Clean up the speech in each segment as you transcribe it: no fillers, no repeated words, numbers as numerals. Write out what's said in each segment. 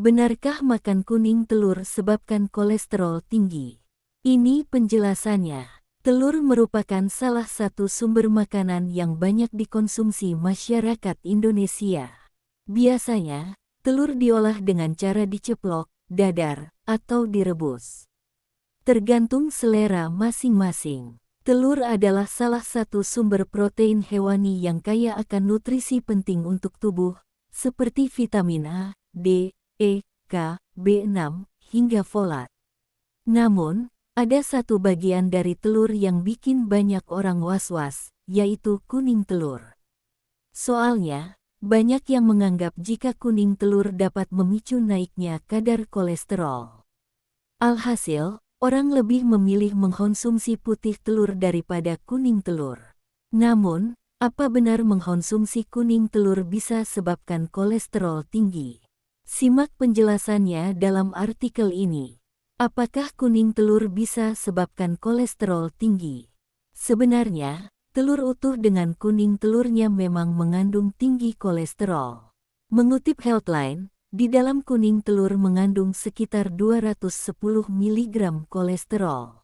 Benarkah makan kuning telur sebabkan kolesterol tinggi? Ini penjelasannya. Telur merupakan salah satu sumber makanan yang banyak dikonsumsi masyarakat Indonesia. Biasanya, telur diolah dengan cara diceplok, dadar, atau direbus. Tergantung selera masing-masing. Telur adalah salah satu sumber protein hewani yang kaya akan nutrisi penting untuk tubuh, seperti vitamin A, D, E, K, B6, hingga folat. Namun, ada satu bagian dari telur yang bikin banyak orang was-was, yaitu kuning telur. Soalnya, banyak yang menganggap jika kuning telur dapat memicu naiknya kadar kolesterol. Alhasil, orang lebih memilih mengkonsumsi putih telur daripada kuning telur. Namun, apa benar mengkonsumsi kuning telur bisa sebabkan kolesterol tinggi? Simak penjelasannya dalam artikel ini. Apakah kuning telur bisa sebabkan kolesterol tinggi? Sebenarnya, telur utuh dengan kuning telurnya memang mengandung tinggi kolesterol. Mengutip Healthline, di dalam kuning telur mengandung sekitar 210 mg kolesterol.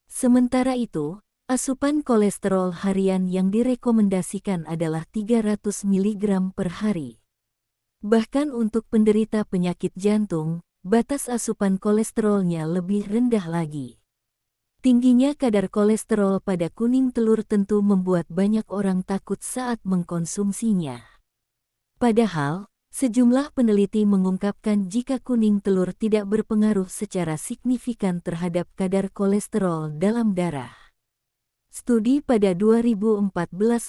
Sementara itu, asupan kolesterol harian yang direkomendasikan adalah 300 mg per hari. Bahkan untuk penderita penyakit jantung, batas asupan kolesterolnya lebih rendah lagi. Tingginya kadar kolesterol pada kuning telur tentu membuat banyak orang takut saat mengkonsumsinya. Padahal, sejumlah peneliti mengungkapkan jika kuning telur tidak berpengaruh secara signifikan terhadap kadar kolesterol dalam darah. Studi pada 2014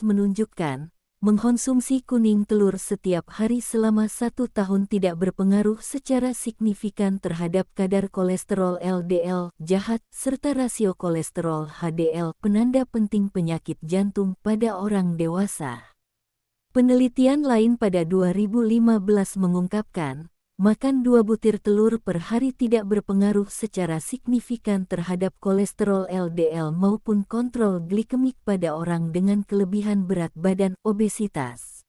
menunjukkan, mengkonsumsi kuning telur setiap hari selama 1 tahun tidak berpengaruh secara signifikan terhadap kadar kolesterol LDL jahat serta rasio kolesterol HDL, penanda penting penyakit jantung pada orang dewasa. Penelitian lain pada 2015 mengungkapkan, makan 2 butir telur per hari tidak berpengaruh secara signifikan terhadap kolesterol LDL maupun kontrol glikemik pada orang dengan kelebihan berat badan obesitas.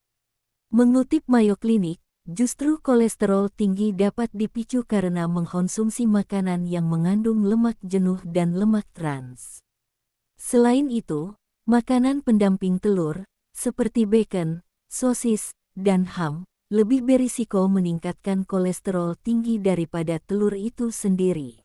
Mengutip Mayo Clinic, justru kolesterol tinggi dapat dipicu karena mengkonsumsi makanan yang mengandung lemak jenuh dan lemak trans. Selain itu, makanan pendamping telur, seperti bacon, sosis, dan ham, lebih berisiko meningkatkan kolesterol tinggi daripada telur itu sendiri.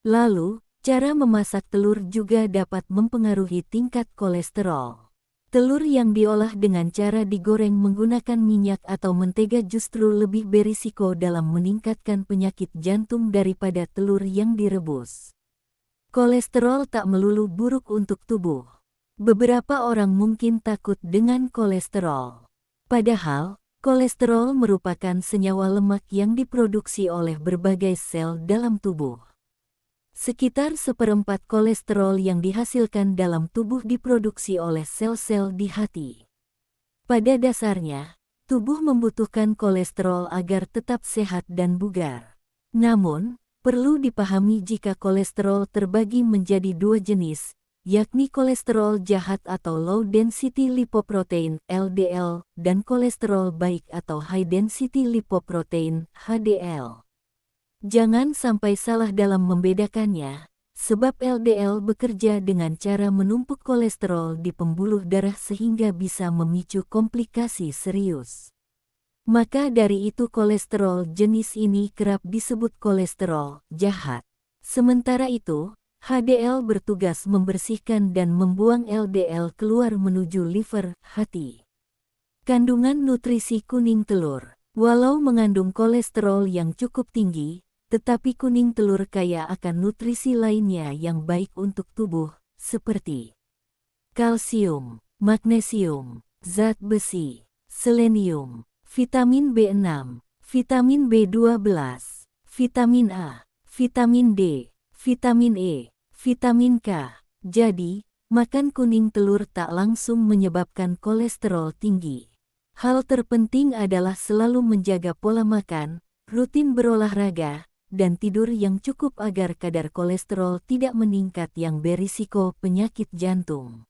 Lalu, cara memasak telur juga dapat mempengaruhi tingkat kolesterol. Telur yang diolah dengan cara digoreng menggunakan minyak atau mentega justru lebih berisiko dalam meningkatkan penyakit jantung daripada telur yang direbus. Kolesterol tak melulu buruk untuk tubuh. Beberapa orang mungkin takut dengan kolesterol. Padahal, kolesterol merupakan senyawa lemak yang diproduksi oleh berbagai sel dalam tubuh. Sekitar 1/4 kolesterol yang dihasilkan dalam tubuh diproduksi oleh sel-sel di hati. Pada dasarnya, tubuh membutuhkan kolesterol agar tetap sehat dan bugar. Namun, perlu dipahami jika kolesterol terbagi menjadi 2 jenis, yakni kolesterol jahat atau low density lipoprotein (LDL) dan kolesterol baik atau high density lipoprotein (HDL). Jangan sampai salah dalam membedakannya, sebab LDL bekerja dengan cara menumpuk kolesterol di pembuluh darah sehingga bisa memicu komplikasi serius. Maka dari itu kolesterol jenis ini kerap disebut kolesterol jahat. Sementara itu, HDL bertugas membersihkan dan membuang LDL keluar menuju liver, hati. Kandungan nutrisi kuning telur. Walau mengandung kolesterol yang cukup tinggi, tetapi kuning telur kaya akan nutrisi lainnya yang baik untuk tubuh, seperti kalsium, magnesium, zat besi, selenium, vitamin B6, vitamin B12, vitamin A, vitamin D, vitamin E, vitamin K. Jadi, makan kuning telur tak langsung menyebabkan kolesterol tinggi. Hal terpenting adalah selalu menjaga pola makan, rutin berolahraga, dan tidur yang cukup agar kadar kolesterol tidak meningkat yang berisiko penyakit jantung.